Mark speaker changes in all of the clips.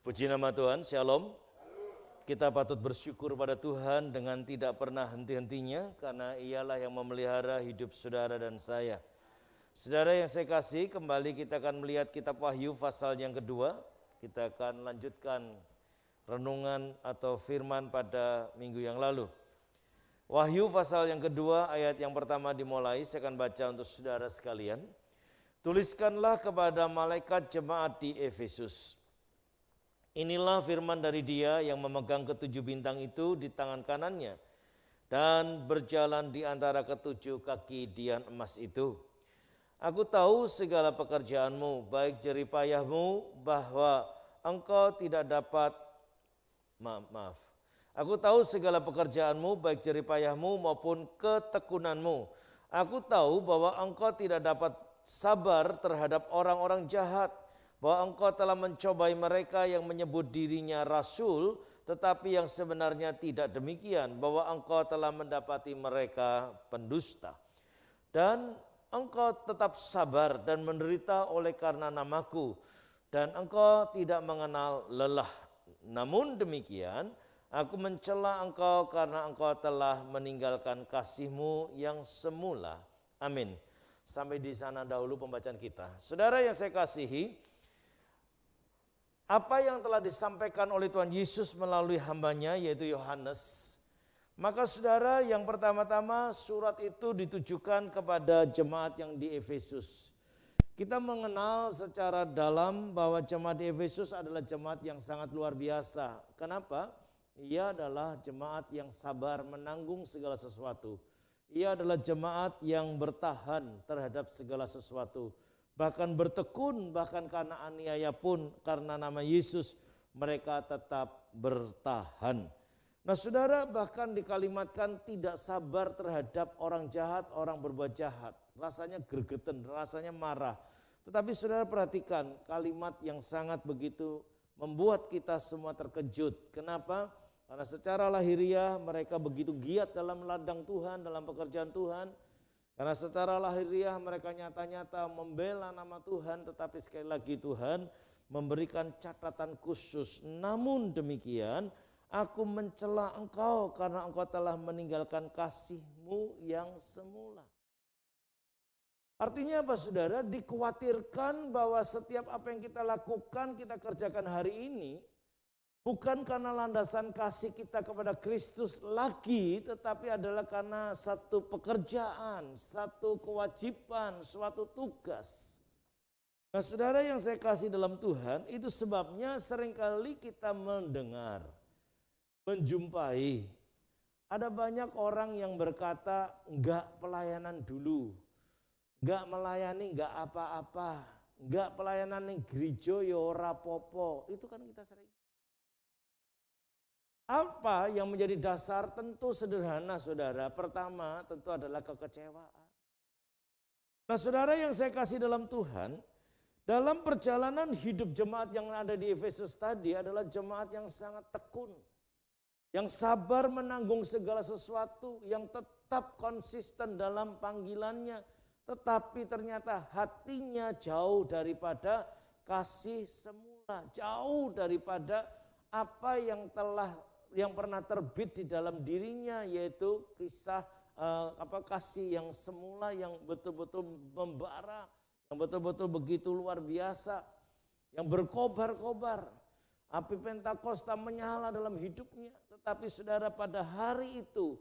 Speaker 1: Puji nama Tuhan, Shalom. Kita patut bersyukur pada Tuhan dengan tidak pernah henti-hentinya karena Ialah yang memelihara hidup saudara dan saya. Saudara yang saya kasih, kembali kita akan melihat kitab Wahyu pasal yang kedua. Kita akan lanjutkan renungan atau firman pada minggu yang lalu. Wahyu pasal yang kedua, ayat yang pertama dimulai, saya akan baca untuk saudara sekalian. Tuliskanlah kepada malaikat jemaat di Efesus. Inilah firman dari Dia yang memegang ketujuh bintang itu di tangan kanannya dan berjalan di antara ketujuh kaki dian emas itu. Aku tahu segala pekerjaanmu, baik jeripayahmu bahwa engkau tidak dapat Aku tahu segala pekerjaanmu, baik jeripayahmu maupun ketekunanmu. Aku tahu bahwa engkau tidak dapat sabar terhadap orang-orang jahat, bahwa engkau telah mencobai mereka yang menyebut dirinya rasul, tetapi yang sebenarnya tidak demikian, bahwa engkau telah mendapati mereka pendusta. Dan engkau tetap sabar dan menderita oleh karena namaku, dan engkau tidak mengenal lelah. Namun demikian, aku mencela engkau karena engkau telah meninggalkan kasihmu yang semula. Amin. Sampai di sana dahulu pembacaan kita. Saudara yang saya kasihi, apa yang telah disampaikan oleh Tuhan Yesus melalui hambanya yaitu Yohanes. Maka saudara, yang pertama-tama surat itu ditujukan kepada jemaat yang di Efesus. Kita mengenal secara dalam bahwa jemaat di Efesus adalah jemaat yang sangat luar biasa. Kenapa? Ia adalah jemaat yang sabar menanggung segala sesuatu. Ia adalah jemaat yang bertahan terhadap segala sesuatu. Bahkan bertekun, bahkan karena aniaya pun, karena nama Yesus mereka tetap bertahan. Nah saudara, bahkan dikalimatkan tidak sabar terhadap orang jahat, orang berbuat jahat. Rasanya gregetan, rasanya marah. Tetapi saudara perhatikan kalimat yang sangat begitu membuat kita semua terkejut. Kenapa? Karena secara lahiriah mereka begitu giat dalam ladang Tuhan, dalam pekerjaan Tuhan. Karena secara lahiriah mereka nyata-nyata membela nama Tuhan, tetapi sekali lagi Tuhan memberikan catatan khusus. Namun demikian, aku mencela engkau karena engkau telah meninggalkan kasihmu yang semula. Artinya apa saudara? Dikhawatirkan bahwa setiap apa yang kita lakukan, kita kerjakan hari ini, bukan karena landasan kasih kita kepada Kristus lagi, tetapi adalah karena satu pekerjaan, satu kewajiban, suatu tugas. Nah saudara yang saya kasih dalam Tuhan, itu sebabnya seringkali kita mendengar, menjumpai, ada banyak orang yang berkata, enggak pelayanan dulu, enggak melayani, enggak apa-apa, enggak pelayanan ning gereja ya ora popo. Itu kan kita sering. Apa yang menjadi dasar? Tentu sederhana saudara. Pertama tentu adalah kekecewaan. Nah saudara yang saya kasih dalam Tuhan, dalam perjalanan hidup jemaat yang ada di Efesus tadi adalah jemaat yang sangat tekun. Yang sabar menanggung segala sesuatu, yang tetap konsisten dalam panggilannya. Tetapi ternyata hatinya jauh daripada kasih semula. Jauh daripada apa yang pernah terbit di dalam dirinya, yaitu kisah kasih yang semula, yang betul-betul membara, yang betul-betul begitu luar biasa, yang berkobar-kobar. Api Pentakosta menyala dalam hidupnya. Tetapi saudara, pada hari itu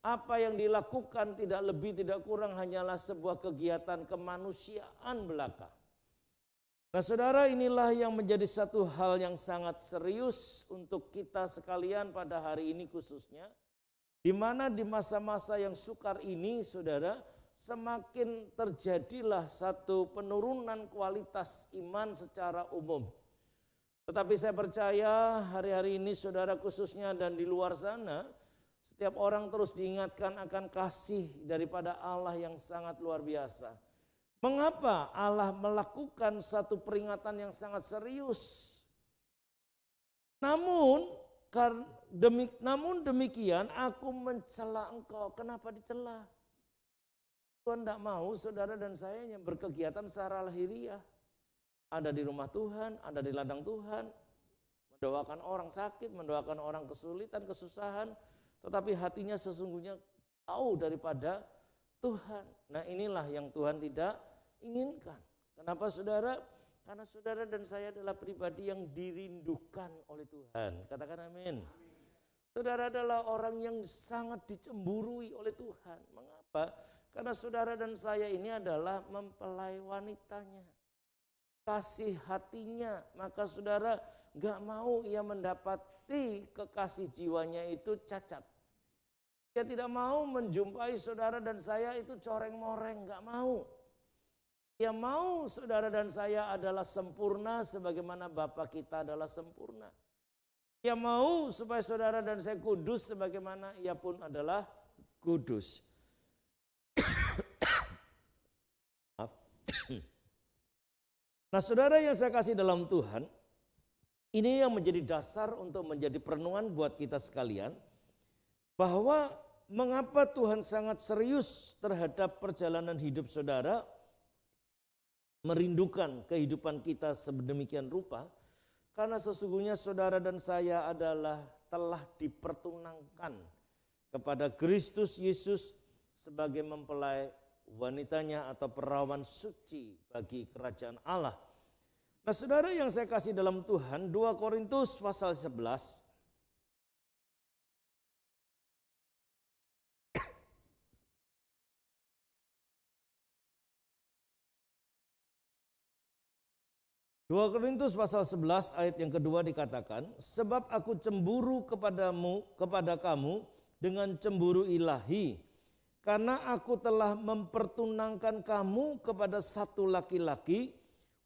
Speaker 1: apa yang dilakukan tidak lebih tidak kurang hanyalah sebuah kegiatan kemanusiaan belaka. Nah saudara, inilah yang menjadi satu hal yang sangat serius untuk kita sekalian pada hari ini khususnya. Di mana di masa-masa yang sukar ini saudara, semakin terjadilah satu penurunan kualitas iman secara umum. Tetapi saya percaya hari-hari ini saudara khususnya dan di luar sana, setiap orang terus diingatkan akan kasih daripada Allah yang sangat luar biasa. Mengapa Allah melakukan satu peringatan yang sangat serius? Namun demikian aku mencela engkau. Kenapa dicela? Tuhan tidak mau saudara dan saya yang berkegiatan secara lahiriah. Ada di rumah Tuhan, ada di ladang Tuhan, mendoakan orang sakit, mendoakan orang kesulitan, kesusahan, tetapi hatinya sesungguhnya jauh daripada Tuhan. Nah, inilah yang Tuhan tidak inginkan. Kenapa saudara? Karena saudara dan saya adalah pribadi yang dirindukan oleh Tuhan. Katakan amin. Saudara adalah orang yang sangat dicemburui oleh Tuhan. Mengapa? Karena saudara dan saya ini adalah mempelai wanitanya. Kasih hatinya. Maka saudara gak mau ia mendapati kekasih jiwanya itu cacat. Dia tidak mau menjumpai saudara dan saya itu coreng-moreng, gak mau. Dia mau saudara dan saya adalah sempurna sebagaimana Bapa kita adalah sempurna. Dia mau supaya saudara dan saya kudus sebagaimana ia pun adalah kudus. Nah, saudara yang saya kasih dalam Tuhan, ini yang menjadi dasar untuk menjadi perenungan buat kita sekalian, bahwa mengapa Tuhan sangat serius terhadap perjalanan hidup saudara, merindukan kehidupan kita sedemikian rupa, karena sesungguhnya saudara dan saya adalah telah dipertunangkan kepada Kristus Yesus sebagai mempelai wanitanya atau perawan suci bagi kerajaan Allah. Nah, saudara yang saya kasih dalam Tuhan, 2 Korintus pasal 11 2 Korintus pasal 11 ayat yang kedua dikatakan, sebab aku cemburu kepada kamu dengan cemburu ilahi, karena aku telah mempertunangkan kamu kepada satu laki-laki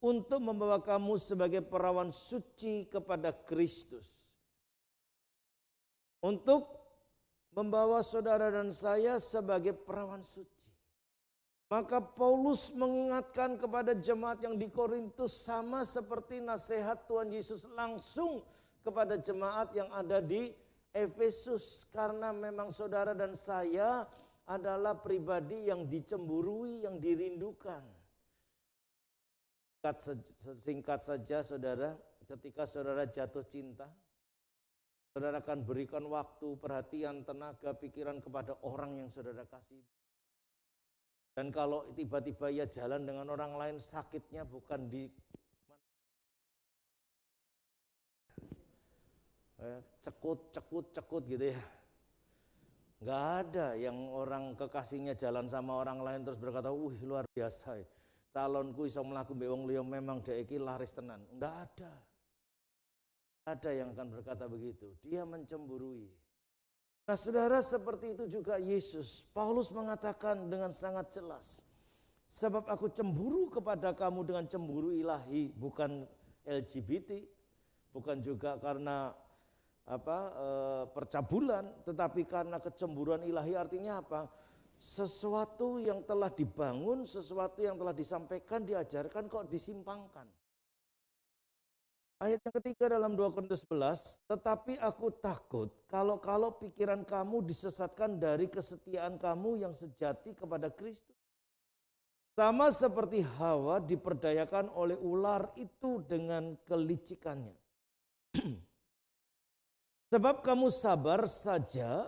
Speaker 1: untuk membawa kamu sebagai perawan suci kepada Kristus. Untuk membawa saudara dan saya sebagai perawan suci. Maka Paulus mengingatkan kepada jemaat yang di Korintus sama seperti nasihat Tuhan Yesus langsung kepada jemaat yang ada di Efesus. Karena memang saudara dan saya adalah pribadi yang dicemburui, yang dirindukan. Singkat saja saudara, ketika saudara jatuh cinta, saudara akan berikan waktu, perhatian, tenaga, pikiran kepada orang yang saudara kasih. Dan kalau tiba-tiba ia jalan dengan orang lain, sakitnya bukan di cekut gitu ya. Nggak ada yang orang kekasihnya jalan sama orang lain terus berkata, luar biasa ya. Calonku iso mlaku mbek wong liya memang dhek iki laris tenan. Nggak ada. Ada yang akan berkata begitu. Dia mencemburui. Nah, saudara, seperti itu juga Yesus. Paulus mengatakan dengan sangat jelas, sebab aku cemburu kepada kamu dengan cemburu ilahi, bukan LGBT, bukan juga karena percabulan, tetapi karena kecemburuan ilahi. Artinya apa? Sesuatu yang telah dibangun, sesuatu yang telah disampaikan, diajarkan kok disimpangkan. Ayat yang ketiga dalam 2 Korintus 11, tetapi aku takut kalau pikiran kamu disesatkan dari kesetiaan kamu yang sejati kepada Kristus. Sama seperti Hawa diperdayakan oleh ular itu dengan kelicikannya. Sebab kamu sabar saja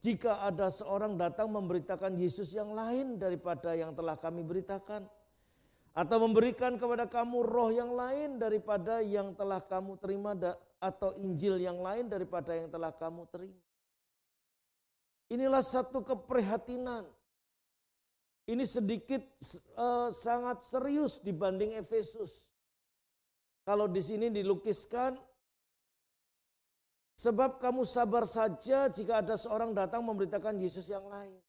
Speaker 1: jika ada seorang datang memberitakan Yesus yang lain daripada yang telah kami beritakan. Atau memberikan kepada kamu roh yang lain daripada yang telah kamu terima, atau Injil yang lain daripada yang telah kamu terima. Inilah satu keprihatinan. Ini sedikit sangat serius dibanding Efesus. Kalau di sini dilukiskan, sebab kamu sabar saja jika ada seorang datang memberitakan Yesus yang lain.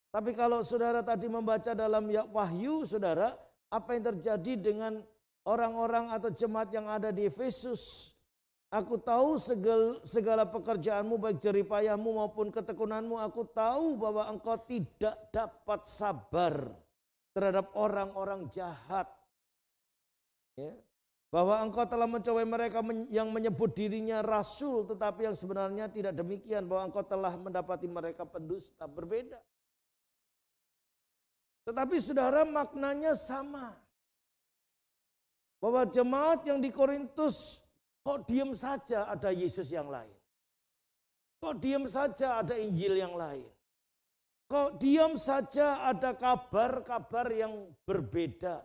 Speaker 1: Tapi kalau saudara tadi membaca dalam Wahyu, saudara, apa yang terjadi dengan orang-orang atau jemaat yang ada di Efesus? Aku tahu segala pekerjaanmu, baik jeripayahmu maupun ketekunanmu. Aku tahu bahwa engkau tidak dapat sabar terhadap orang-orang jahat. Ya. Bahwa engkau telah mencobai mereka yang menyebut dirinya rasul, tetapi yang sebenarnya tidak demikian. Bahwa engkau telah mendapati mereka pendusta. Berbeda. Tetapi saudara, maknanya sama. Bahwa jemaat yang di Korintus Kok diam saja ada Yesus yang lain? Kok diam saja ada Injil yang lain? Kok diam saja ada kabar-kabar yang berbeda?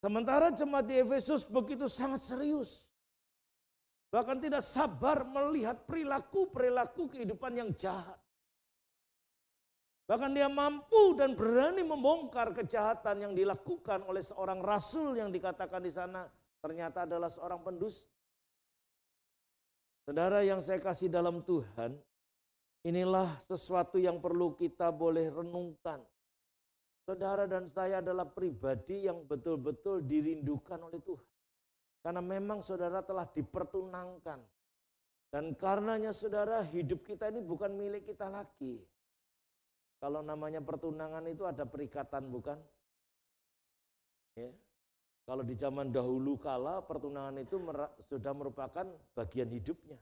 Speaker 1: Sementara jemaat di Efesus begitu sangat serius. Bahkan tidak sabar melihat perilaku-perilaku kehidupan yang jahat. Bahkan dia mampu dan berani membongkar kejahatan yang dilakukan oleh seorang rasul yang dikatakan di sana ternyata adalah seorang pendusta. Saudara yang saya kasih dalam Tuhan, inilah sesuatu yang perlu kita boleh renungkan. Saudara dan saya adalah pribadi yang betul-betul dirindukan oleh Tuhan. Karena memang saudara telah dipertunangkan. Dan karenanya saudara, hidup kita ini bukan milik kita lagi. Kalau namanya pertunangan itu ada perikatan, bukan? Ya. Kalau di zaman dahulu kala pertunangan itu sudah merupakan bagian hidupnya.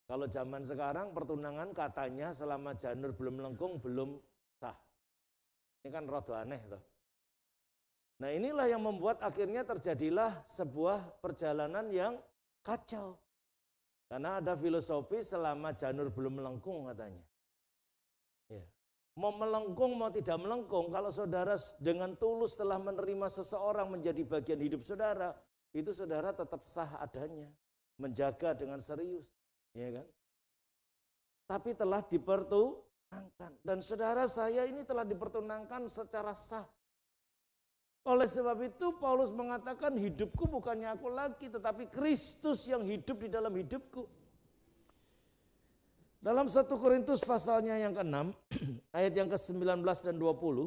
Speaker 1: Kalau zaman sekarang pertunangan katanya selama janur belum melengkung belum sah. Ini kan rada aneh toh. Nah inilah yang membuat akhirnya terjadilah sebuah perjalanan yang kacau. Karena ada filosofi selama janur belum melengkung katanya. Ya. Mau melengkung mau tidak melengkung, kalau saudara dengan tulus telah menerima seseorang menjadi bagian hidup saudara, itu saudara tetap sah adanya, menjaga dengan serius, ya kan? Tapi telah dipertunangkan, dan saudara saya ini telah dipertunangkan secara sah. Oleh sebab itu Paulus mengatakan hidupku bukannya aku lagi, tetapi Kristus yang hidup di dalam hidupku. Dalam 1 Korintus pasalnya yang ke-6, ayat yang ke-19 dan 20.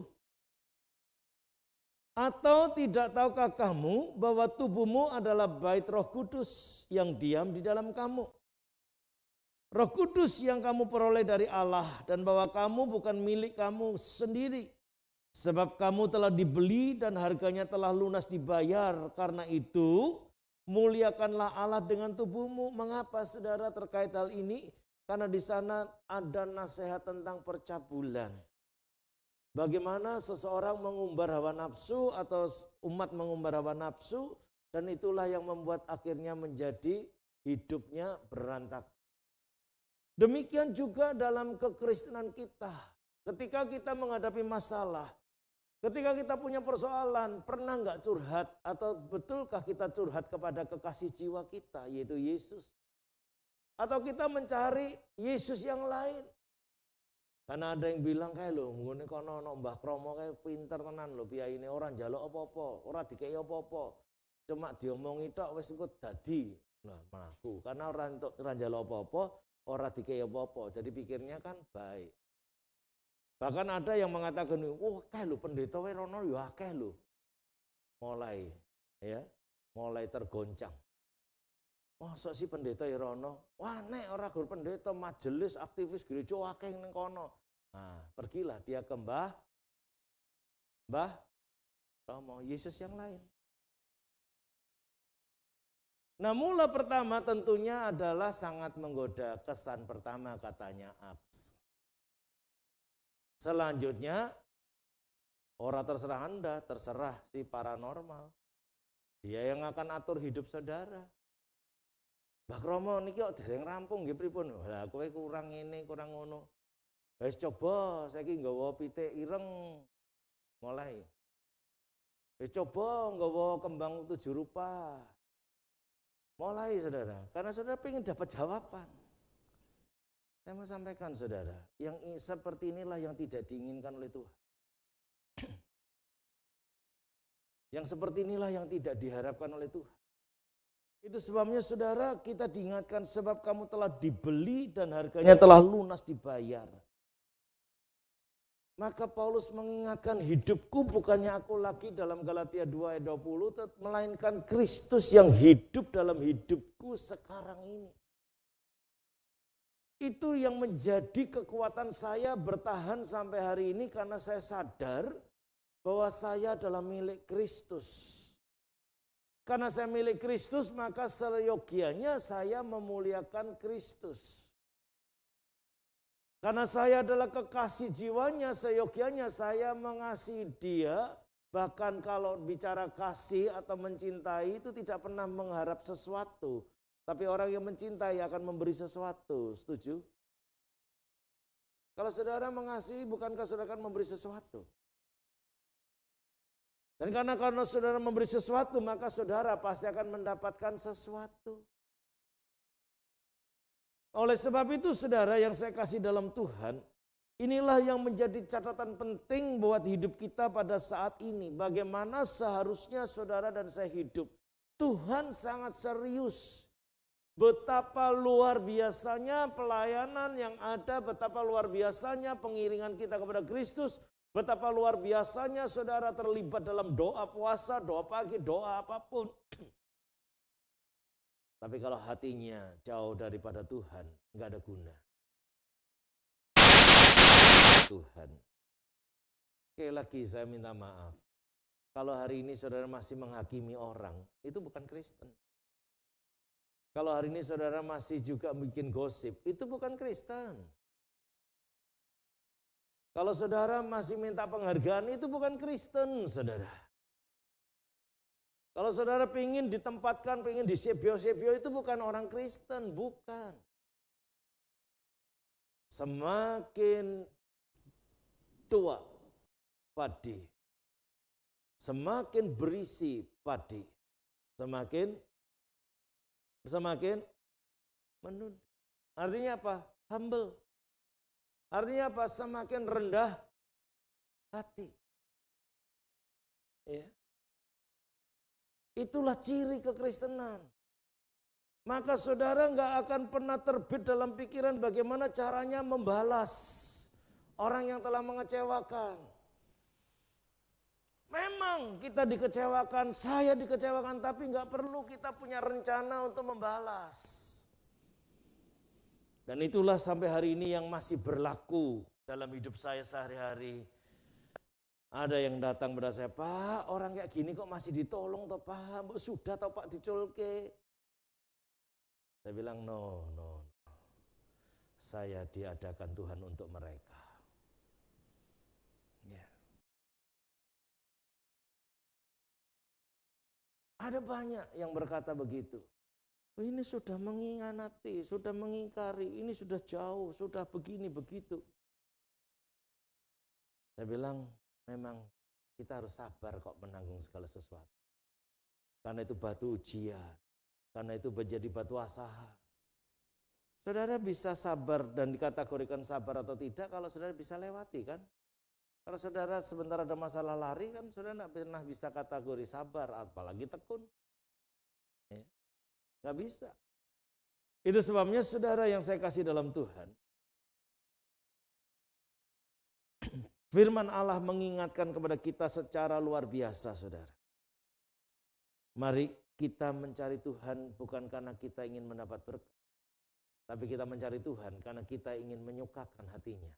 Speaker 1: Atau tidak tahukah kamu bahwa tubuhmu adalah bait Roh Kudus yang diam di dalam kamu? Roh Kudus yang kamu peroleh dari Allah dan bahwa kamu bukan milik kamu sendiri. Sebab kamu telah dibeli dan harganya telah lunas dibayar. Karena itu muliakanlah Allah dengan tubuhmu. Mengapa saudara terkait hal ini? Karena di sana ada nasihat tentang percabulan. Bagaimana seseorang mengumbar hawa nafsu atau umat mengumbar hawa nafsu, dan itulah yang membuat akhirnya menjadi hidupnya berantakan. Demikian juga dalam kekristenan kita. Ketika kita menghadapi masalah, ketika kita punya persoalan, pernah nggak curhat atau betulkah kita curhat kepada kekasih jiwa kita, yaitu Yesus? Atau kita mencari Yesus yang lain. Karena ada yang bilang kayak lho, ngene kono Mbah Kromo kayak pinter tenan lho, piye ini orang njaluk apa-apa, ora dikei apa-apa. Cuma diomongi tok wis engko dadi. Nah, mlaku. Karena orang njaluk apa-apa, ora dikei apa-apa. Jadi pikirnya kan baik. Bahkan ada yang mengatakan, "Wah, kae lho pendeta wae rono yo akeh lho." Mulai tergoncang. Masa sih pendeta ya rono? Wah nek ora gur pendeta, majelis aktivis gereja akeh ning kono. Nah, pergilah dia ke Mbah Romo, Yesus yang lain. Nah, mula pertama tentunya adalah sangat menggoda. Kesan pertama katanya aks. Selanjutnya, ora terserah Anda, terserah si paranormal. Dia yang akan atur hidup saudara. Mbah Kromo niki kok dereng rampung nggih pripun? Lah kowe kurang ini, kurang ngono. Wis coba saiki nggawa pitik ireng mulai. Wis coba nggawa kembang 7 rupa. Mulai saudara, karena saudara ingin dapat jawaban. Saya mau sampaikan saudara, yang seperti inilah yang tidak diinginkan oleh Tuhan. Yang seperti inilah yang tidak diharapkan oleh Tuhan. Itu sebabnya saudara kita diingatkan sebab kamu telah dibeli dan harganya telah lunas dibayar. Maka Paulus mengingatkan hidupku bukannya aku lagi dalam Galatia 2 ayat 20, melainkan Kristus yang hidup dalam hidupku sekarang ini. Itu yang menjadi kekuatan saya bertahan sampai hari ini karena saya sadar bahwa saya adalah milik Kristus. Karena saya milik Kristus, maka seyogianya saya memuliakan Kristus. Karena saya adalah kekasih jiwanya, seyogianya saya mengasihi dia Bahkan kalau bicara kasih atau mencintai itu tidak pernah mengharap sesuatu. Tapi orang yang mencintai akan memberi sesuatu. Setuju? Kalau saudara mengasihi, bukankah saudara akan memberi sesuatu? Dan karena saudara memberi sesuatu, maka saudara pasti akan mendapatkan sesuatu. Oleh sebab itu saudara yang saya kasih dalam Tuhan, inilah yang menjadi catatan penting buat hidup kita pada saat ini. Bagaimana seharusnya saudara dan saya hidup. Tuhan sangat serius. Betapa luar biasanya pelayanan yang ada, betapa luar biasanya pengiringan kita kepada Kristus, betapa luar biasanya saudara terlibat dalam doa puasa, doa pagi, doa apapun. Tapi kalau hatinya jauh daripada Tuhan, enggak ada guna. Tuhan. Sekali lagi saya minta maaf. Kalau hari ini saudara masih menghakimi orang, itu bukan Kristen. Kalau hari ini saudara masih juga bikin gosip, itu bukan Kristen. Kalau saudara masih minta penghargaan, itu bukan Kristen, saudara. Kalau saudara ingin ditempatkan, ingin disebio-sebio, itu bukan orang Kristen, bukan. Semakin tua padi, semakin berisi padi, semakin menunduk. Artinya apa? Humble. Artinya apa? Semakin rendah hati. Ya. Itulah ciri kekristenan. Maka saudara nggak akan pernah terbit dalam pikiran bagaimana caranya membalas orang yang telah mengecewakan. Memang kita dikecewakan, saya dikecewakan, tapi nggak perlu kita punya rencana untuk membalas. Dan itulah sampai hari ini yang masih berlaku dalam hidup saya sehari-hari. Ada yang datang pada saya, Pak, orang kayak gini kok masih ditolong toh Pak, sudah toh Pak diculke. Saya bilang no. Saya diadakan Tuhan untuk mereka. Ya. Ada banyak yang berkata begitu. Ini sudah mengkhianati, sudah mengingkari, ini sudah jauh, sudah begini begitu. Saya bilang memang kita harus sabar kok menanggung segala sesuatu. Karena itu batu ujian, karena itu menjadi batu asaha. Saudara bisa sabar dan dikategorikan sabar atau tidak kalau saudara bisa lewati kan. Kalau saudara sebentar ada masalah lari kan saudara tidak pernah bisa kategori sabar, apalagi tekun. Ya. Gak bisa. Itu sebabnya saudara yang saya kasih dalam Tuhan. Firman Allah mengingatkan kepada kita secara luar biasa saudara. Mari kita mencari Tuhan bukan karena kita ingin mendapat berkat. Tapi kita mencari Tuhan karena kita ingin menyukakan hatinya.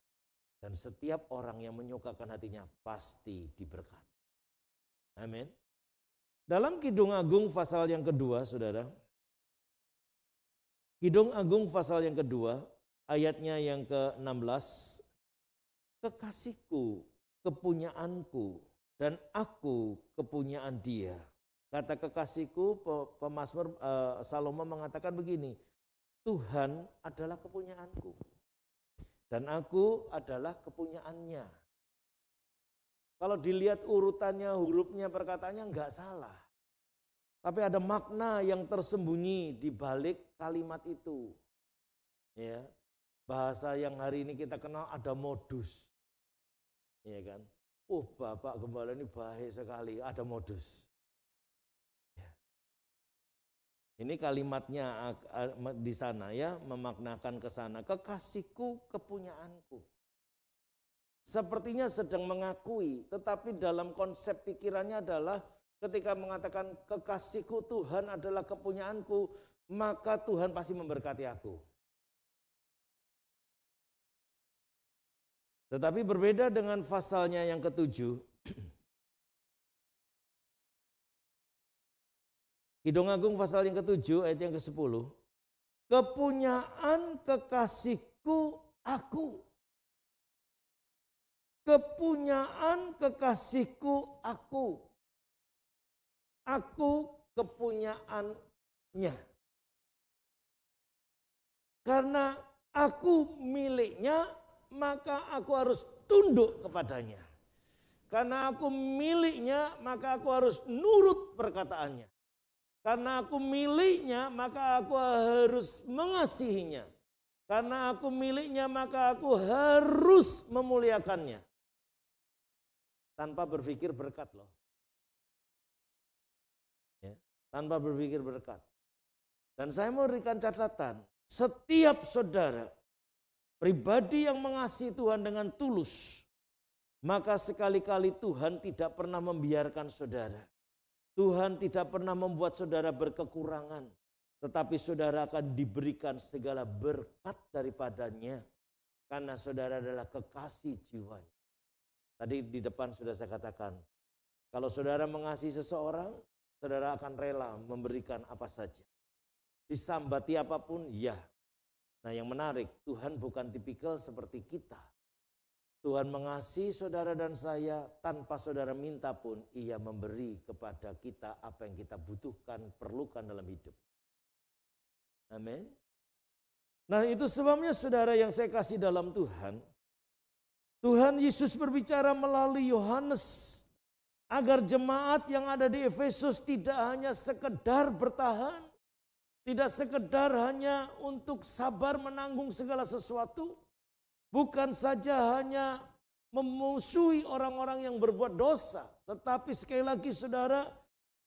Speaker 1: Dan setiap orang yang menyukakan hatinya pasti diberkati. Amin. Dalam Kidung Agung pasal yang kedua, saudara. Kidung Agung pasal yang kedua, ayatnya yang ke-16. Kekasihku, kepunyaanku, dan aku kepunyaan dia. Kata kekasihku, pemazmur Salomo mengatakan begini. Tuhan adalah kepunyaanku. Dan aku adalah kepunyaannya. Kalau dilihat urutannya, hurufnya, perkataannya enggak salah. Tapi ada makna yang tersembunyi di balik kalimat itu. Ya. Bahasa yang hari ini kita kenal ada modus. Ya kan? Bapak gembala ini baik sekali, ada modus. Ya. Ini kalimatnya di sana ya, memaknakan ke sana. Kekasihku, kepunyaanku. Sepertinya sedang mengakui, tetapi dalam konsep pikirannya adalah ketika mengatakan kekasihku Tuhan adalah kepunyaanku, maka Tuhan pasti memberkati aku. Tetapi berbeda dengan pasalnya yang ke-7. Kidung Agung pasal yang ke-7 ayat yang ke-10. Kepunyaan kekasihku aku. kepunyaan kekasihku aku. Aku kepunyaannya. Karena aku miliknya, maka aku harus tunduk kepadanya. Karena aku miliknya, maka aku harus nurut perkataannya. Karena aku miliknya, maka aku harus mengasihinya. Karena aku miliknya, maka aku harus memuliakannya. Tanpa berpikir berkat loh. Ya, tanpa berpikir berkat. Dan saya mau berikan catatan. Setiap saudara, pribadi yang mengasihi Tuhan dengan tulus, maka sekali-kali Tuhan tidak pernah membiarkan saudara. Tuhan tidak pernah membuat saudara berkekurangan, tetapi saudara akan diberikan segala berkat daripadanya, karena saudara adalah kekasih jiwanya. Tadi di depan sudah saya katakan, kalau saudara mengasihi seseorang, saudara akan rela memberikan apa saja. Disambati apapun, ya. Nah yang menarik, Tuhan bukan tipikal seperti kita. Tuhan mengasihi saudara dan saya tanpa saudara minta pun ia memberi kepada kita apa yang kita butuhkan, perlukan dalam hidup. Amin. Nah itu sebabnya saudara yang saya kasih dalam Tuhan. Tuhan Yesus berbicara melalui Yohanes agar jemaat yang ada di Efesus tidak hanya sekedar bertahan. Tidak sekedar hanya untuk sabar menanggung segala sesuatu. Bukan saja hanya memusuhi orang-orang yang berbuat dosa. Tetapi sekali lagi saudara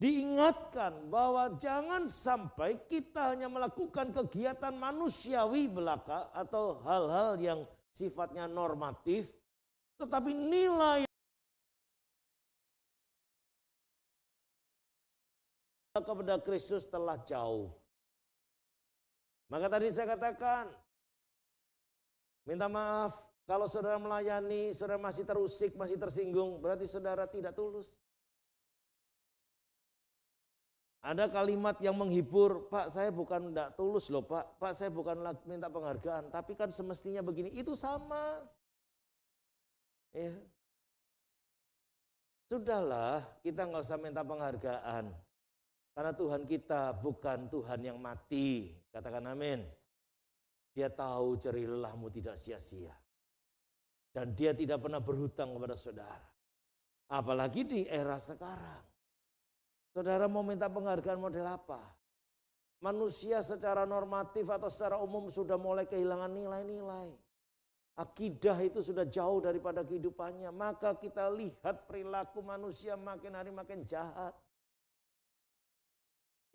Speaker 1: diingatkan bahwa jangan sampai kita hanya melakukan kegiatan manusiawi belaka atau hal-hal yang sifatnya normatif. Tetapi nilai kepada Kristus telah jauh. Maka tadi saya katakan, minta maaf kalau saudara melayani, saudara masih terusik, masih tersinggung, berarti saudara tidak tulus. Ada kalimat yang menghibur, Pak saya bukan tidak tulus loh Pak, Pak saya bukan minta penghargaan, tapi kan semestinya begini, itu sama. Ya. Sudahlah, kita nggak usah minta penghargaan. Karena Tuhan kita bukan Tuhan yang mati. Katakan amin. Dia tahu jerih lelahmu tidak sia-sia. Dan dia tidak pernah berhutang kepada saudara. Apalagi di era sekarang. Saudara mau minta penghargaan model apa? Manusia secara normatif atau secara umum sudah mulai kehilangan nilai-nilai. Akidah itu sudah jauh daripada kehidupannya. Maka kita lihat perilaku manusia makin hari makin jahat.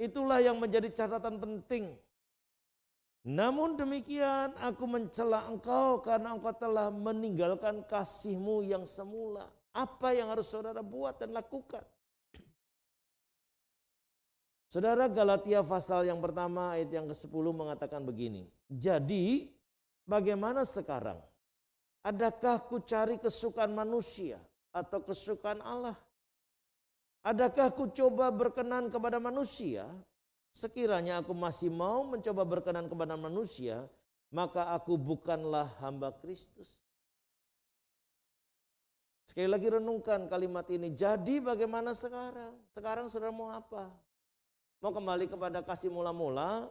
Speaker 1: Itulah yang menjadi catatan penting. Namun demikian aku mencela engkau karena engkau telah meninggalkan kasihmu yang semula. Apa yang harus saudara buat dan lakukan? Saudara, Galatia pasal yang pertama ayat yang ke-10 mengatakan begini. Jadi bagaimana sekarang? Adakah ku cari kesukaan manusia atau kesukaan Allah? Adakah ku coba berkenan kepada manusia? Sekiranya aku masih mau mencoba berkenan kepada manusia, maka aku bukanlah hamba Kristus. Sekali lagi renungkan kalimat ini. Jadi bagaimana sekarang? Sekarang saudara mau apa? Mau kembali kepada kasih mula-mula?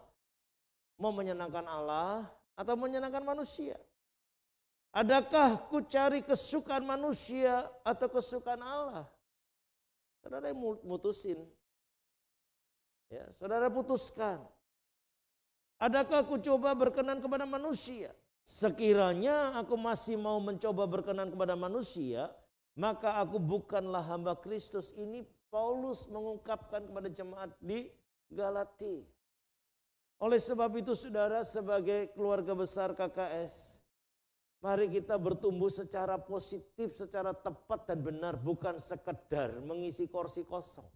Speaker 1: Mau menyenangkan Allah atau menyenangkan manusia? Adakah ku cari kesukaan manusia atau kesukaan Allah? Saudara yang mutusin. Ya, saudara putuskan. Adakah aku coba berkenan kepada manusia? Sekiranya aku masih mau mencoba berkenan kepada manusia, maka aku bukanlah hamba Kristus. Ini Paulus mengungkapkan kepada jemaat di Galati. Oleh sebab itu saudara, sebagai keluarga besar KKS, mari kita bertumbuh secara positif, secara tepat dan benar, bukan sekedar mengisi kursi kosong.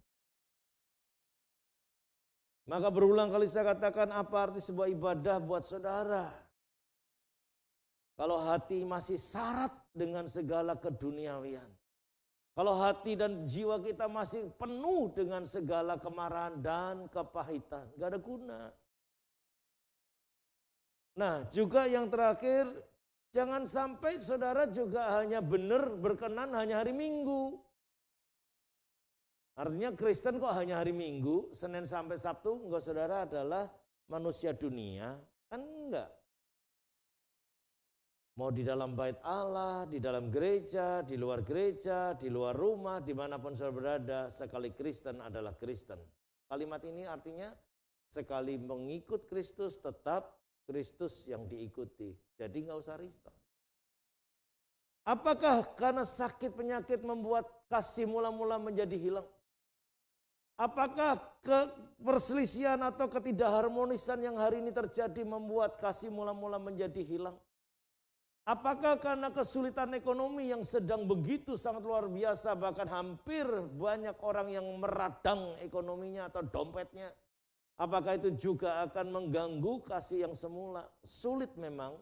Speaker 1: Maka berulang kali saya katakan, apa arti sebuah ibadah buat saudara? Kalau hati masih syarat dengan segala keduniawian. Kalau hati dan jiwa kita masih penuh dengan segala kemarahan dan kepahitan, gak ada guna. Nah juga yang terakhir, Jangan sampai saudara juga hanya benar berkenan hanya hari Minggu. Artinya Kristen kok hanya hari Minggu, Senin sampai Sabtu, enggak saudara adalah manusia dunia. Kan enggak. Mau di dalam bait Allah, di dalam gereja, di luar rumah, dimanapun saudara berada, sekali Kristen adalah Kristen. Kalimat ini artinya sekali mengikut Kristus tetap Kristus yang diikuti. Jadi nggak usah risau. Apakah karena sakit penyakit membuat kasih mula-mula menjadi hilang? Apakah perselisihan atau ketidakharmonisan yang hari ini terjadi membuat kasih mula-mula menjadi hilang? Apakah karena kesulitan ekonomi yang sedang begitu sangat luar biasa, bahkan hampir banyak orang yang meradang ekonominya atau dompetnya? Apakah itu juga akan mengganggu kasih yang semula? Sulit memang.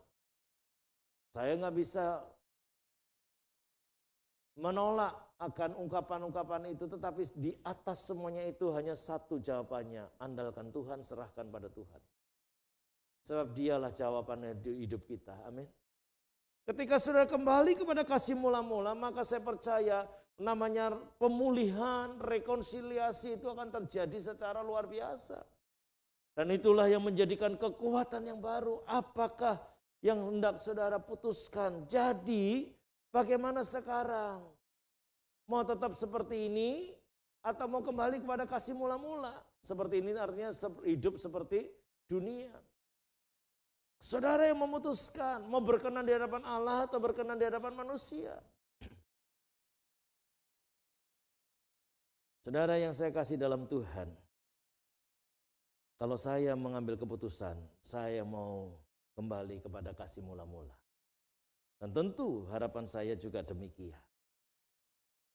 Speaker 1: Saya nggak bisa menolak akan ungkapan-ungkapan itu, tetapi di atas semuanya itu hanya satu jawabannya, andalkan Tuhan, serahkan pada Tuhan. Sebab dialah jawabannya di hidup kita, amin. Ketika saudara kembali kepada kasih mula-mula, maka saya percaya namanya pemulihan, rekonsiliasi itu akan terjadi secara luar biasa. Dan itulah yang menjadikan kekuatan yang baru. Apakah yang hendak saudara putuskan? Jadi bagaimana sekarang? Mau tetap seperti ini atau mau kembali kepada kasih mula-mula? Seperti ini artinya hidup seperti dunia. Saudara yang memutuskan mau berkenan di hadapan Allah atau berkenan di hadapan manusia. Saudara yang saya kasih dalam Tuhan, kalau saya mengambil keputusan, saya mau kembali kepada kasih mula-mula. Dan tentu harapan saya juga demikian.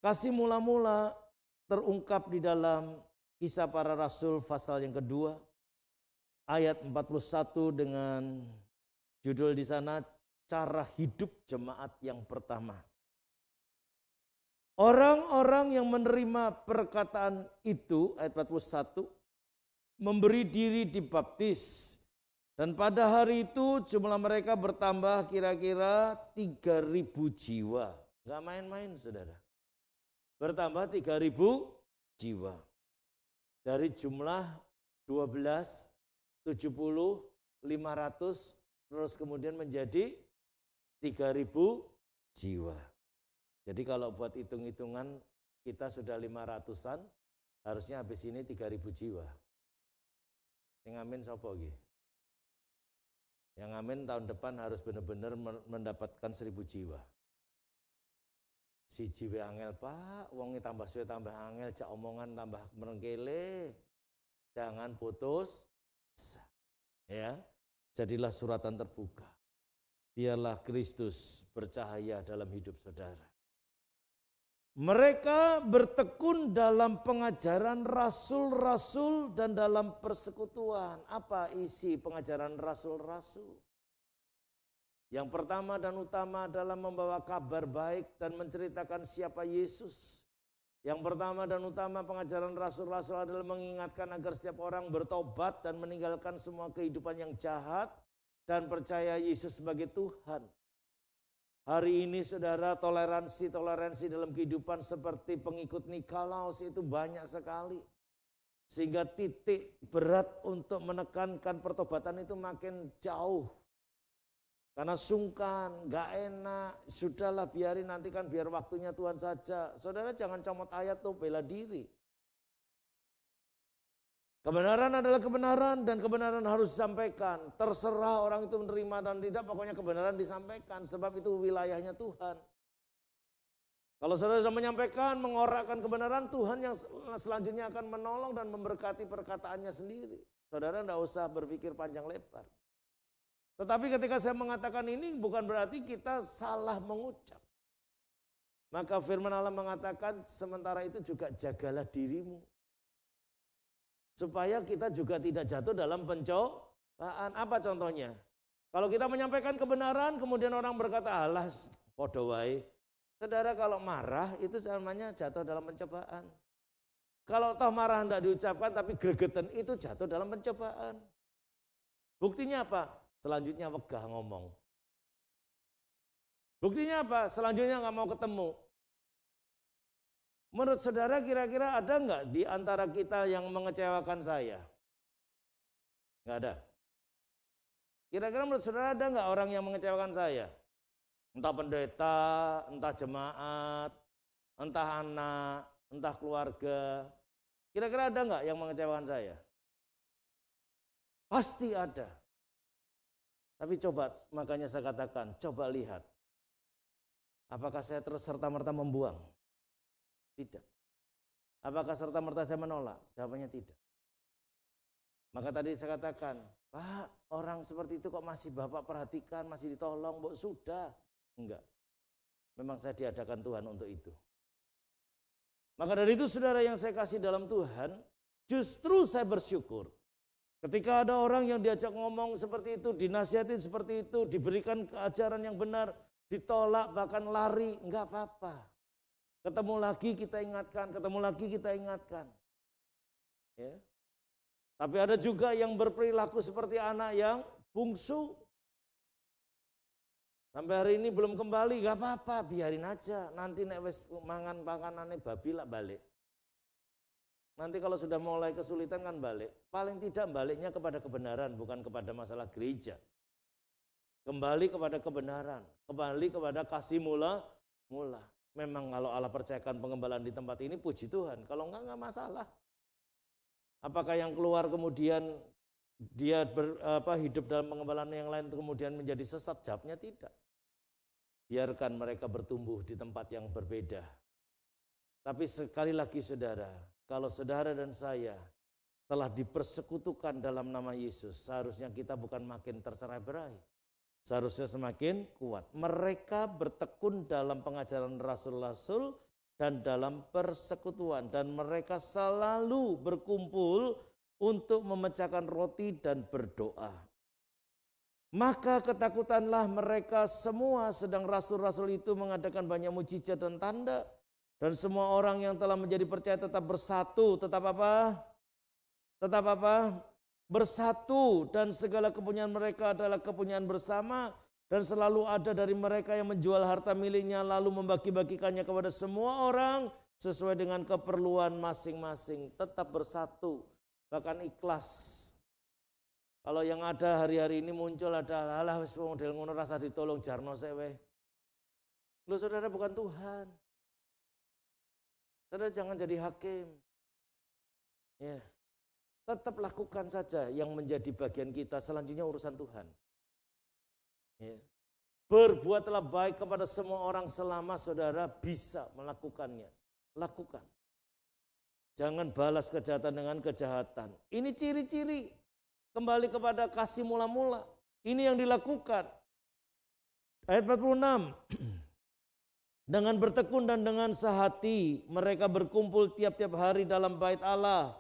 Speaker 1: Kasih mula-mula terungkap di dalam Kisah Para Rasul pasal yang kedua, ayat 41 dengan judul di sana cara hidup jemaat yang pertama. Orang-orang yang menerima perkataan itu, ayat 41, memberi diri dibaptis. Dan pada hari itu jumlah mereka bertambah kira-kira 3.000 jiwa. Enggak main-main saudara. Bertambah 3.000 jiwa. Dari jumlah 12, 70, 500, terus kemudian menjadi 3.000 jiwa. Jadi kalau buat hitung-hitungan kita sudah 500-an, harusnya habis ini 3.000 jiwa. Yang amin sapa nggih? Yang amin tahun depan harus benar-benar mendapatkan 1.000 jiwa. Si jiwa angel Pak, wongi tambah suwe tambah angel, cak omongan tambah merengkele. Jangan putus. Ya, jadilah suratan terbuka. Biarlah Kristus bercahaya dalam hidup saudara. Mereka bertekun dalam pengajaran rasul-rasul dan dalam persekutuan. Apa isi pengajaran rasul-rasul? Yang pertama dan utama adalah membawa kabar baik dan menceritakan siapa Yesus. Yang pertama dan utama pengajaran rasul-rasul adalah mengingatkan agar setiap orang bertobat dan meninggalkan semua kehidupan yang jahat dan percaya Yesus sebagai Tuhan. Hari ini saudara, toleransi dalam kehidupan seperti pengikut Nikolaus itu banyak sekali. Sehingga titik berat untuk menekankan pertobatan itu makin jauh. Karena sungkan, gak enak, sudahlah biarin nanti kan biar waktunya Tuhan saja. Saudara jangan comot ayat tuh, bela diri. Kebenaran adalah kebenaran dan kebenaran harus disampaikan. Terserah orang itu menerima dan tidak, pokoknya kebenaran disampaikan. Sebab itu wilayahnya Tuhan. Kalau saudara sudah menyampaikan, mengorakkan kebenaran, Tuhan yang selanjutnya akan menolong dan memberkati perkataannya sendiri. Saudara tidak usah berpikir panjang lebar. Tetapi ketika saya mengatakan ini bukan berarti kita salah mengucap. Maka firman Allah mengatakan sementara itu juga jagalah dirimu. Supaya kita juga tidak jatuh dalam pencobaan. Apa contohnya? Kalau kita menyampaikan kebenaran kemudian orang berkata alah podo wae. Saudara kalau marah itu namanya jatuh dalam pencobaan. Kalau toh marah tidak diucapkan tapi gregetan itu jatuh dalam pencobaan. Buktinya apa? Selanjutnya wegah ngomong. Buktinya apa? Selanjutnya nggak mau ketemu. Menurut saudara kira-kira ada nggak di antara kita yang mengecewakan saya? Nggak ada. Kira-kira menurut saudara ada nggak orang yang mengecewakan saya? Entah pendeta, entah jemaat, entah anak, entah keluarga. Kira-kira ada nggak yang mengecewakan saya? Pasti ada. Tapi coba, makanya saya katakan, coba lihat. Apakah saya terus serta-merta membuang? Tidak. Apakah serta-merta saya menolak? Jawabannya tidak. Maka tadi saya katakan, Pak, orang seperti itu kok masih Bapak perhatikan, masih ditolong, Bu, sudah. Enggak. Memang saya diadakan Tuhan untuk itu. Maka dari itu saudara yang saya kasih dalam Tuhan, justru saya bersyukur. Ketika ada orang yang diajak ngomong seperti itu, dinasihatin seperti itu, diberikan ajaran yang benar, ditolak bahkan lari, enggak apa-apa. Ketemu lagi kita ingatkan, ketemu lagi kita ingatkan. Ya. Tapi ada juga yang berperilaku seperti anak yang bungsu. Sampai hari ini belum kembali, enggak apa-apa, biarin aja. Nanti nek wis mangan pakanane babi lah balik. Nanti kalau sudah mulai kesulitan kan balik. Paling tidak baliknya kepada kebenaran, bukan kepada masalah gereja. Kembali kepada kebenaran, kembali kepada kasih mula. Memang kalau Allah percayakan pengembalaan di tempat ini, puji Tuhan. Kalau enggak masalah. Apakah yang keluar kemudian dia hidup dalam pengembalaan yang lain kemudian menjadi sesat? Jawabnya tidak. Biarkan mereka bertumbuh di tempat yang berbeda. Tapi sekali lagi saudara, kalau saudara dan saya telah dipersekutukan dalam nama Yesus, seharusnya kita bukan makin tercerai-berai. Seharusnya semakin kuat. Mereka bertekun dalam pengajaran rasul-rasul dan dalam persekutuan. Dan mereka selalu berkumpul untuk memecahkan roti dan berdoa. Maka ketakutanlah mereka semua, sedang rasul-rasul itu mengadakan banyak mujizat dan tanda. Dan semua orang yang telah menjadi percaya tetap bersatu. Tetap apa? Tetap apa? Bersatu, dan segala kepunyaan mereka adalah kepunyaan bersama, dan selalu ada dari mereka yang menjual harta miliknya lalu membagi-bagikannya kepada semua orang sesuai dengan keperluan masing-masing. Tetap bersatu, bahkan ikhlas. Kalau yang ada hari-hari ini muncul ada alah wis model ngono rasa ditolong jarno sewe. Loh saudara, bukan Tuhan. Saudara jangan jadi hakim. Ya. Tetap lakukan saja yang menjadi bagian kita, selanjutnya urusan Tuhan. Ya. Berbuatlah baik kepada semua orang selama saudara bisa melakukannya. Lakukan. Jangan balas kejahatan dengan kejahatan. Ini ciri-ciri kembali kepada kasih mula-mula. Ini yang dilakukan. Ayat 46. Dengan bertekun dan dengan sehati mereka berkumpul tiap-tiap hari dalam bait Allah.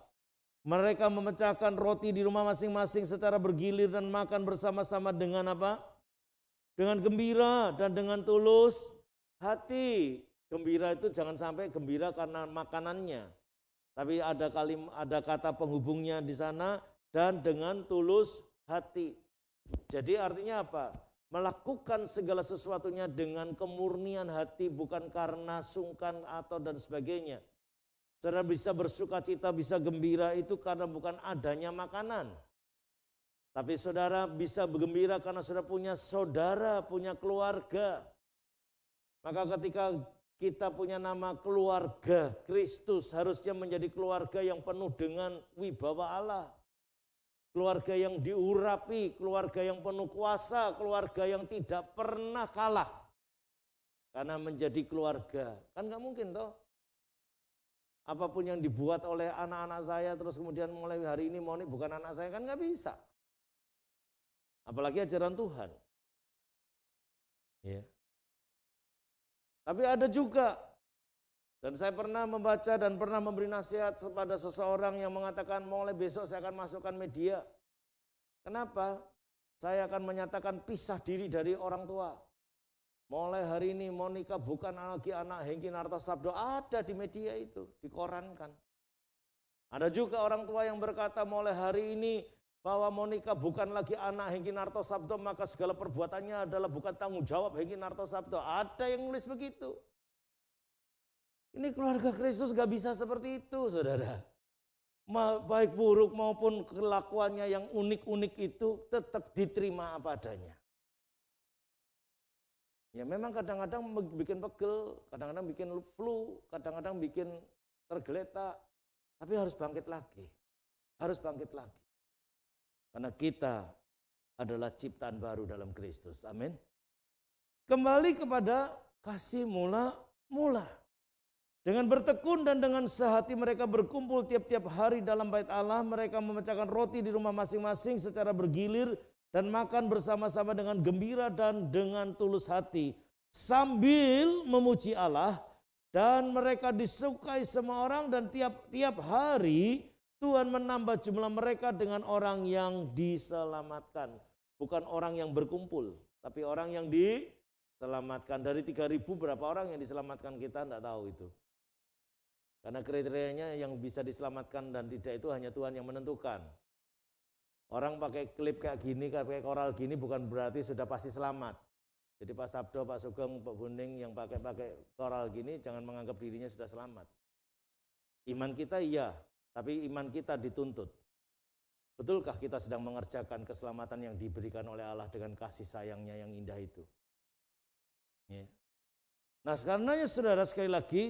Speaker 1: Mereka memecahkan roti di rumah masing-masing secara bergilir dan makan bersama-sama dengan apa? Dengan gembira dan dengan tulus hati. Gembira itu jangan sampai gembira karena makanannya. Tapi ada kata penghubungnya di sana, dan dengan tulus hati. Jadi artinya apa? Melakukan segala sesuatunya dengan kemurnian hati, bukan karena sungkan atau dan sebagainya. Saudara bisa bersuka cita, bisa gembira itu karena bukan adanya makanan. Tapi saudara bisa bergembira karena saudara punya keluarga. Maka ketika kita punya nama keluarga Kristus, harusnya menjadi keluarga yang penuh dengan wibawa Allah. Keluarga yang diurapi, keluarga yang penuh kuasa, keluarga yang tidak pernah kalah. Karena menjadi keluarga, kan gak mungkin toh. Apapun yang dibuat oleh anak-anak saya terus kemudian mulai hari ini Moni bukan anak saya, kan nggak bisa. Apalagi ajaran Tuhan. Ya. Tapi ada juga, dan saya pernah membaca dan pernah memberi nasihat kepada seseorang yang mengatakan mulai besok saya akan masukkan media. Kenapa? Saya akan menyatakan pisah diri dari orang tua. Mulai hari ini Monica bukan lagi anak Hengki Nartasabdo, ada di media itu, dikorankan. Ada juga orang tua yang berkata mulai hari ini bahwa Monica bukan lagi anak Hengki Nartosabdo, maka segala perbuatannya adalah bukan tanggung jawab Hengki Nartosabdo. Ada yang nulis begitu. Ini keluarga Kristus gak bisa seperti itu, saudara. Baik buruk maupun kelakuannya yang unik-unik itu tetap diterima apa adanya. Ya memang kadang-kadang bikin pegel, kadang-kadang bikin flu, kadang-kadang bikin tergeletak. Tapi harus bangkit lagi. Harus bangkit lagi. Karena kita adalah ciptaan baru dalam Kristus. Amin. Kembali kepada kasih mula-mula. Dengan bertekun dan dengan sehati mereka berkumpul tiap-tiap hari dalam bait Allah. Mereka memecahkan roti di rumah masing-masing secara bergilir dan makan bersama-sama dengan gembira dan dengan tulus hati. Sambil memuji Allah, dan mereka disukai semua orang, dan tiap-tiap hari Tuhan menambah jumlah mereka dengan orang yang diselamatkan. Bukan orang yang berkumpul, tapi orang yang diselamatkan. Dari 3.000 berapa orang yang diselamatkan kita tidak tahu itu. Karena kriterianya yang bisa diselamatkan dan tidak itu hanya Tuhan yang menentukan. Orang pakai klip kayak gini, pakai koral gini bukan berarti sudah pasti selamat. Jadi Pak Sabdo, Pak Sugeng, Pak Buning yang pakai koral gini jangan menganggap dirinya sudah selamat. Iman kita iya, tapi iman kita dituntut. Betulkah kita sedang mengerjakan keselamatan yang diberikan oleh Allah dengan kasih sayangnya yang indah itu? Ya. Nah karenanya saudara sekali lagi,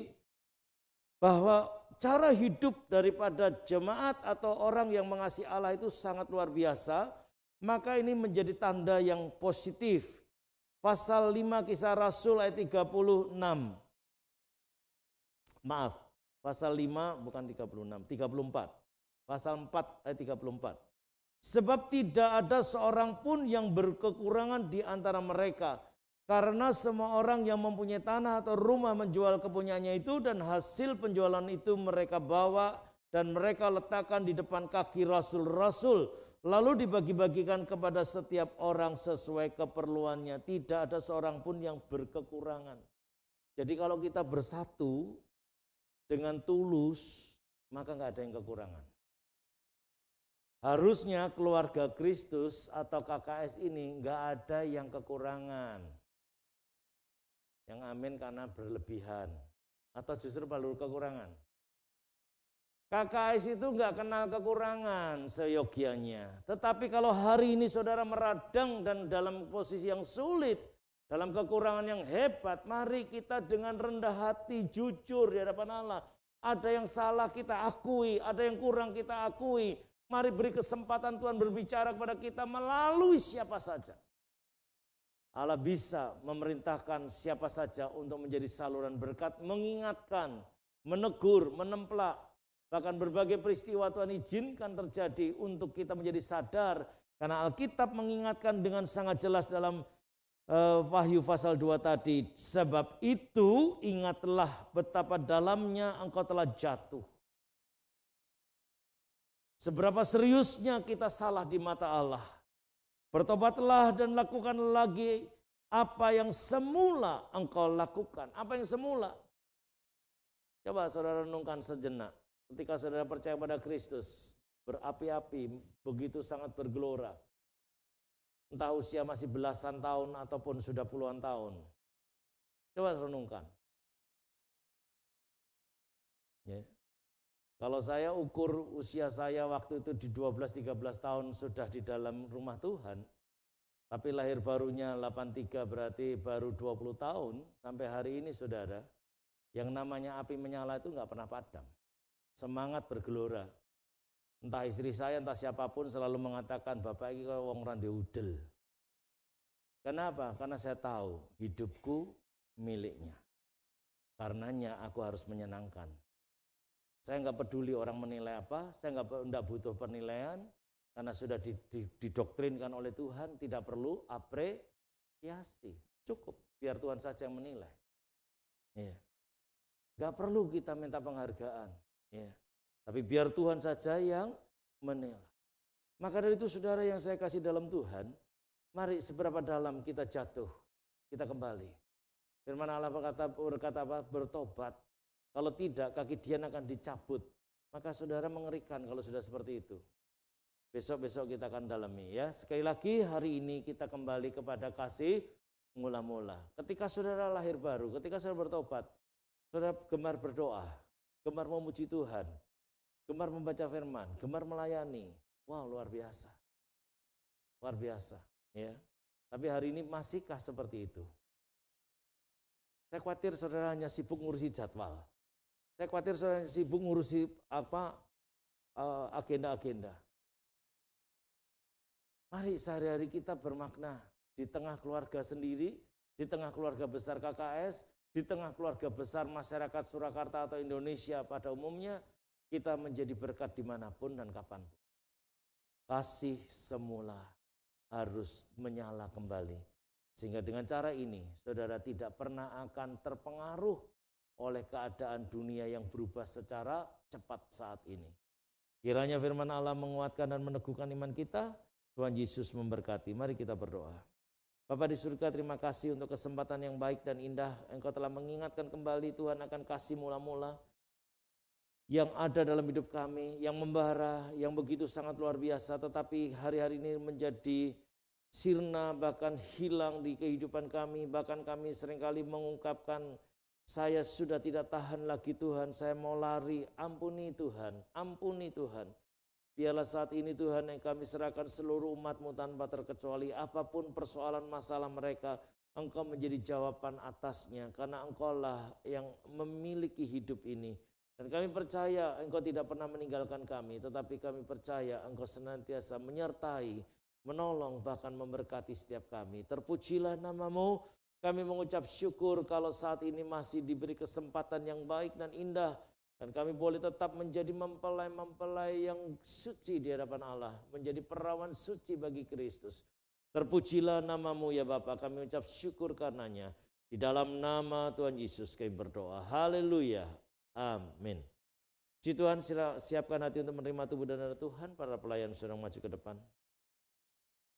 Speaker 1: bahwa cara hidup daripada jemaat atau orang yang mengasihi Allah itu sangat luar biasa, maka ini menjadi tanda yang positif. Pasal 5 Kisah Rasul ayat 36. Maaf, pasal 5 bukan 36, 34. Pasal 4 ayat 34. Sebab tidak ada seorang pun yang berkekurangan di antara mereka, karena semua orang yang mempunyai tanah atau rumah menjual kepunyaannya itu, dan hasil penjualan itu mereka bawa dan mereka letakkan di depan kaki rasul-rasul, lalu dibagi-bagikan kepada setiap orang sesuai keperluannya. Tidak ada seorang pun yang berkekurangan. Jadi kalau kita bersatu dengan tulus, maka nggak ada yang kekurangan. Harusnya keluarga Kristus atau KKS ini nggak ada yang kekurangan. Yang amin karena berlebihan atau justru perlu kekurangan. KKS itu nggak kenal kekurangan seyogianya. Tetapi kalau hari ini saudara meradang dan dalam posisi yang sulit, dalam kekurangan yang hebat, mari kita dengan rendah hati jujur di hadapan Allah. Ada yang salah kita akui, ada yang kurang kita akui. Mari beri kesempatan Tuhan berbicara kepada kita melalui siapa saja. Allah bisa memerintahkan siapa saja untuk menjadi saluran berkat, mengingatkan, menegur, menempelak. Bahkan berbagai peristiwa Tuhan izinkan terjadi untuk kita menjadi sadar. Karena Alkitab mengingatkan dengan sangat jelas dalam Wahyu pasal 2 tadi. Sebab itu ingatlah betapa dalamnya engkau telah jatuh. Seberapa seriusnya kita salah di mata Allah. Bertobatlah dan lakukan lagi apa yang semula engkau lakukan. Apa yang semula? Coba saudara renungkan sejenak. Ketika saudara percaya pada Kristus, berapi-api, begitu sangat bergelora. Entah usia masih belasan tahun ataupun sudah puluhan tahun. Coba renungkan. Ya. Kalau saya ukur usia saya waktu itu di 12-13 tahun sudah di dalam rumah Tuhan, tapi lahir barunya 83 berarti baru 20 tahun, sampai hari ini saudara, yang namanya api menyala itu nggak pernah padam. Semangat bergelora. Entah istri saya, entah siapapun selalu mengatakan, Bapak ini kok wong rande udel. Kenapa? Karena saya tahu hidupku miliknya. Karenanya aku harus menyenangkan. Saya nggak peduli orang menilai apa, saya nggak butuh penilaian, karena sudah didoktrinkan oleh Tuhan, tidak perlu apresiasi, cukup biar Tuhan saja yang menilai. Ya. Nggak perlu kita minta penghargaan, ya. Tapi biar Tuhan saja yang menilai. Maka dari itu saudara yang saya kasih dalam Tuhan, mari seberapa dalam kita jatuh, kita kembali. Firman Allah berkata apa? Bertobat. Kalau tidak, kaki Dian akan dicabut. Maka saudara mengerikan kalau sudah seperti itu. Besok-besok kita akan dalami ya. Sekali lagi hari ini kita kembali kepada kasih mula-mula. Ketika saudara lahir baru, ketika saudara bertobat, saudara gemar berdoa, gemar memuji Tuhan, gemar membaca firman, gemar melayani. Wow, luar biasa. Luar biasa ya. Tapi hari ini masihkah seperti itu? Saya khawatir saudara hanya sibuk ngurusi jadwal. Saya khawatir saudara hanya sibuk ngurusi agenda-agenda. Mari sehari-hari kita bermakna di tengah keluarga sendiri, di tengah keluarga besar KKS, di tengah keluarga besar masyarakat Surakarta atau Indonesia pada umumnya, kita menjadi berkat dimanapun dan kapanpun. Kasih semula harus menyala kembali. Sehingga dengan cara ini, saudara tidak pernah akan terpengaruh oleh keadaan dunia yang berubah secara cepat saat ini. Kiranya firman Allah menguatkan dan meneguhkan iman kita. Tuhan Yesus memberkati. Mari kita berdoa. Bapa di surga, terima kasih untuk kesempatan yang baik dan indah. Engkau telah mengingatkan kembali Tuhan akan kasih mula-mula yang ada dalam hidup kami, yang membara, yang begitu sangat luar biasa, tetapi hari-hari ini menjadi sirna, bahkan hilang di kehidupan kami. Bahkan kami seringkali mengungkapkan, saya sudah tidak tahan lagi Tuhan, saya mau lari, ampuni Tuhan, ampuni Tuhan. Biarlah saat ini Tuhan yang kami serahkan seluruh umat-Mu tanpa terkecuali, apapun persoalan masalah mereka, Engkau menjadi jawaban atasnya, karena Engkaulah yang memiliki hidup ini. Dan kami percaya Engkau tidak pernah meninggalkan kami, tetapi kami percaya Engkau senantiasa menyertai, menolong, bahkan memberkati setiap kami. Terpujilah nama-Mu, kami mengucap syukur kalau saat ini masih diberi kesempatan yang baik dan indah, dan kami boleh tetap menjadi mempelai-mempelai yang suci di hadapan Allah, menjadi perawan suci bagi Kristus. Terpujilah nama-Mu ya Bapa, kami ucap syukur karenanya. Di dalam nama Tuhan Yesus kami berdoa. Haleluya. Amin. Puji Tuhan, siapkan hati untuk menerima tubuh dan darah Tuhan. Para pelayan sudah maju ke depan.